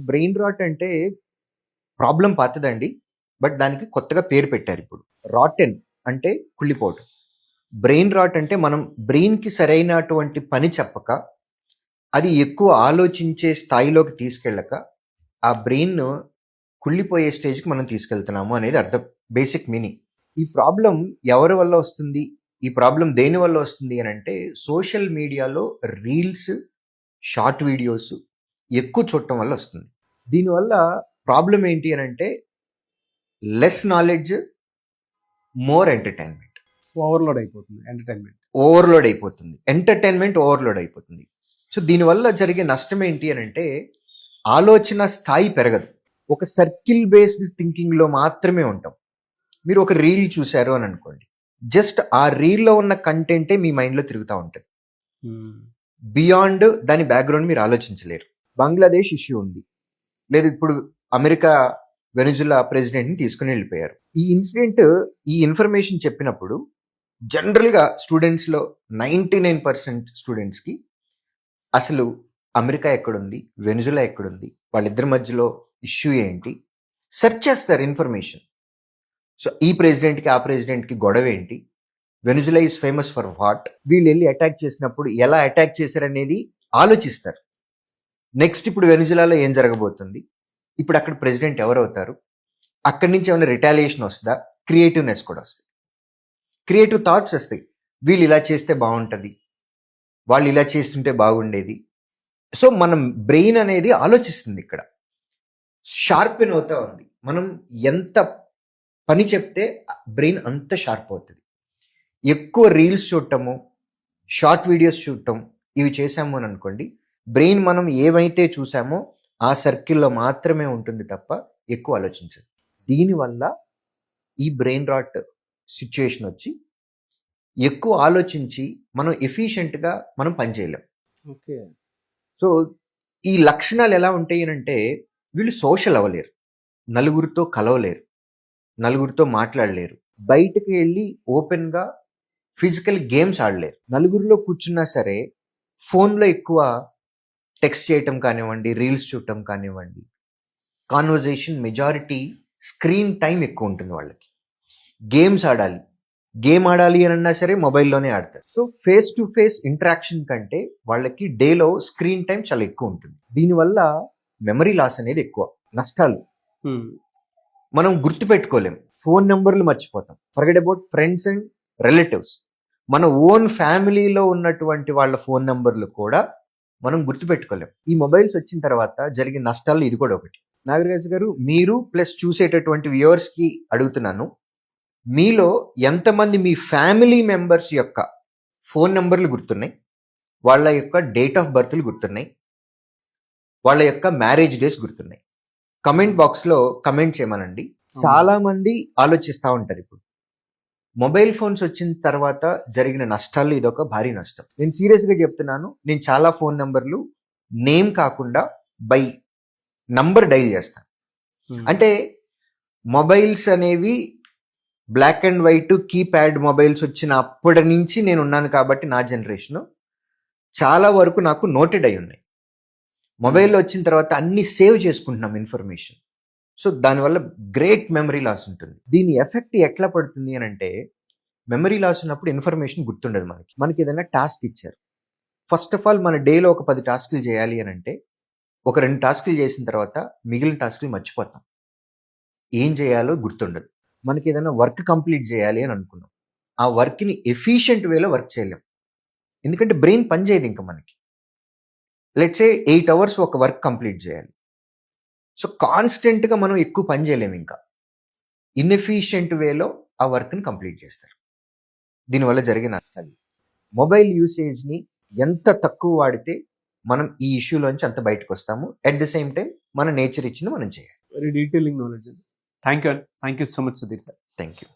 Brain rot అంటే problem పాతదండి. But దానికి కొత్తగా పేరు పెట్టారిప్పుడు. రాటెన్ అంటే కుళ్ళిపోవటం. బ్రెయిన్ రాట్ అంటే మనం బ్రెయిన్‌కి సరైనటువంటి పని చెప్పక, అది ఎక్కువ ఆలోచించే స్థాయిలోకి తీసుకెళ్ళక, ఆ బ్రెయిన్ కుళ్ళిపోయే స్టేజ్‌కి మనం తీసుకెళ్తున్నాము అనేది అర్థం. Basic meaning. ఈ ప్రాబ్లమ్ ఎవరి వల్ల వస్తుంది? ఈ ప్రాబ్లమ్ దేనివల్ల వస్తుంది అనంటే, సోషల్ మీడియాలో రీల్స్, షార్ట్ వీడియోస్ ఎక్కువ చూడటం వల్ల వస్తుంది. దీనివల్ల ప్రాబ్లమ్ ఏంటి అనంటే, less knowledge, more entertainment. Overload అయిపోతుంది ఎంటర్‌టైన్‌మెంట్. ఎంటర్‌టైన్‌మెంట్ ఓవర్‌లోడ్ అయిపోతుంది. సో, దీనివల్ల జరిగే నష్టం ఏంటి అనంటే, ఆలోచన స్థాయి పెరగదు. ఒక సర్కిల్ బేస్డ్ థింకింగ్‌లో మాత్రమే ఉంటాం. మీరు ఒక రీల్ చూసారు అని అనుకోండి. జస్ట్ ఆ రీల్‌లో ఉన్న కంటెంటే మీ మైండ్‌లో తిరుగుతా ఉంటది. బియాండ్ దాని బ్యాక్‌గ్రౌండ్ మీరు ఆలోచించలేరు. బంగ్లాదేశ్ ఇష్యూ ఉంది. లేదు ఇప్పుడు అమెరికా వెనిజులా ప్రెసిడెంట్‌ని తీసుకొని వెళ్ళిపోయారు. ఈ ఇన్సిడెంట్, ఈ ఇన్ఫర్మేషన్ చెప్పినప్పుడు జనరల్‌గా స్టూడెంట్స్‌లో 99% స్టూడెంట్స్‌కి అసలు అమెరికా ఎక్కడుంది? వెనిజులా ఎక్కడుంది? వాళ్ళిద్దరి మధ్యలో ఇష్యూ ఏంటి? సెర్చ్ చేస్తారు ఇన్ఫర్మేషన్. సో, ఈ ప్రెసిడెంట్‌కి, ఆ ప్రెసిడెంట్‌కి గొడవ ఏంటి? Venezuela is famous for what? వీళ్ళు వెళ్ళి అటాక్ చేసినప్పుడు ఎలా అటాక్ చేశారనేది ఆలోచిస్తారు. నెక్స్ట్ ఇప్పుడు వెనిజులాలో ఏం జరగబోతుంది? ఇప్పుడు అక్కడ ప్రెసిడెంట్ ఎవరవుతారు? అక్కడి నుంచి ఏమైనా రిటాలియేషన్ వస్తుందా? క్రియేటివ్నెస్ కూడా వస్తుంది. క్రియేటివ్ థాట్స్ వస్తాయి. వీళ్ళు ఇలా చేస్తే బాగుంటుంది, వాళ్ళు ఇలా చేస్తుంటే బాగుండేది. సో మనం బ్రెయిన్ అనేది ఆలోచిస్తుంది. ఇక్కడ షార్పెన్ అవుతా ఉంది. మనం ఎంత పని చెప్తే బ్రెయిన్ అంత షార్ప్ అవుతుంది. ఎక్కువ రీల్స్ చూడటము, షార్ట్ వీడియోస్ చూడటం ఇవి చేసాము అని అనుకోండి, బ్రెయిన్ మనం ఏవైతే చూసామో ఆ సర్కిల్లో మాత్రమే ఉంటుంది తప్ప ఎక్కువ ఆలోచించదు. దీనివల్ల ఈ బ్రెయిన్ రాట్ సిచ్యుయేషన్ వచ్చి ఎక్కువ ఆలోచించి మనం ఎఫిషియెంట్గా మనం పనిచేయలేం. ఓకే. సో ఈ లక్షణాలు ఎలా ఉంటాయి అంటే, వీళ్ళు సోషల్ అవ్వలేరు, నలుగురితో కలవలేరు, నలుగురితో మాట్లాడలేరు, బయటకు వెళ్ళి ఓపెన్గా ఫిజికల్ గేమ్స్ ఆడలేరు. నలుగురిలో కూర్చున్నా సరే ఫోన్లో ఎక్కువ టెక్స్ట్ చేయటం కానివ్వండి, రీల్స్ చూడటం కానివ్వండి, కాన్వర్జేషన్ మెజారిటీ, స్క్రీన్ టైం ఎక్కువ ఉంటుంది వాళ్ళకి. గేమ్స్ ఆడాలి, గేమ్ ఆడాలి అని అన్నా సరే మొబైల్లోనే ఆడతారు. So face to face interaction కంటే వాళ్ళకి డేలో స్క్రీన్ టైం చాలా ఎక్కువ ఉంటుంది. దీనివల్ల మెమరీ లాస్ అనేది ఎక్కువ. నష్టాలు మనం గుర్తుపెట్టుకోలేం. ఫోన్ నెంబర్లు మర్చిపోతాం. Forget about friends and relatives. మన ఓన్ ఫ్యామిలీలో ఉన్నటువంటి వాళ్ళ ఫోన్ నెంబర్లు కూడా మనం గుర్తుపెట్టుకోలేం. ఈ మొబైల్స్ వచ్చిన తర్వాత జరిగిన నష్టాలు ఇది కూడా ఒకటి. నాగరాజు గారు, మీరు ప్లస్ చూసేటటువంటి వ్యూవర్స్కి అడుగుతున్నాను, మీలో ఎంతమంది మీ ఫ్యామిలీ మెంబర్స్ యొక్క ఫోన్ నెంబర్లు గుర్తున్నాయి, వాళ్ళ యొక్క డేట్ ఆఫ్ బర్త్లు గుర్తున్నాయి, వాళ్ళ యొక్క మ్యారేజ్ డేస్ గుర్తున్నాయి? కమెంట్ బాక్స్లో కమెంట్ చేయమనండి. చాలా మంది ఆలోచిస్తూ ఉంటారు. ఇప్పుడు మొబైల్ ఫోన్స్ వచ్చిన తర్వాత జరిగిన నష్టాల్లో ఇదొక భారీ నష్టం. నేను సీరియస్గా చెప్తున్నాను. నేను చాలా ఫోన్ నెంబర్లు నేమ్ కాకుండా బై నంబర్ డైల్ చేస్తాను. అంటే మొబైల్స్ అనేవి black and white keypad mobiles వచ్చిన అప్పటి నుంచి నేను ఉన్నాను కాబట్టి నా జనరేషన్ చాలా వరకు నాకు నోటెడ్ అయి ఉన్నాయి. మొబైల్లో వచ్చిన తర్వాత అన్ని సేవ్ చేసుకుంటున్నాం ఇన్ఫర్మేషన్. సో దానివల్ల గ్రేట్ మెమరీ లాస్ ఉంటుంది. దీని ఎఫెక్ట్ ఎట్లా పడుతుంది అని అంటే, మెమరీ లాస్ ఉన్నప్పుడు ఇన్ఫర్మేషన్ గుర్తుండదు. మనకి ఏదైనా టాస్క్ ఇచ్చారు. ఫస్ట్ ఆఫ్ ఆల్ మన డేలో ఒక 10 టాస్కులు చేయాలి అని అంటే, ఒక 2 టాస్కులు చేసిన తర్వాత మిగిలిన టాస్కులు మర్చిపోతాం. ఏం చేయాలో గుర్తుండదు. మనకి ఏదైనా వర్క్ కంప్లీట్ చేయాలి అని అనుకున్నాం, ఆ వర్క్ని ఎఫిషియెంట్ వేలో వర్క్ చేయలేం. ఎందుకంటే బ్రెయిన్ పనిచేయదు ఇంకా మనకి. లెట్స్ సే 8 అవర్స్ ఒక వర్క్ కంప్లీట్ చేయాలి. సో కాన్స్టెంట్గా మనం ఎక్కువ పని చేయలేము. ఇంకా ఇన్ఎఫిషియెంట్ వేలో ఆ వర్క్ని కంప్లీట్ చేస్తారు. దీనివల్ల జరిగే నష్టాలు, మొబైల్ యూసేజ్ని ఎంత తక్కువ వాడితే మనం ఈ ఇష్యూలోంచి అంత బయటకు వస్తాము. అట్ ద సేమ్ టైం మన నేచర్ ఇచ్చింది మనం చేయాలి. Very detailing knowledge. Thank you so much Sudheer sir. Thank you.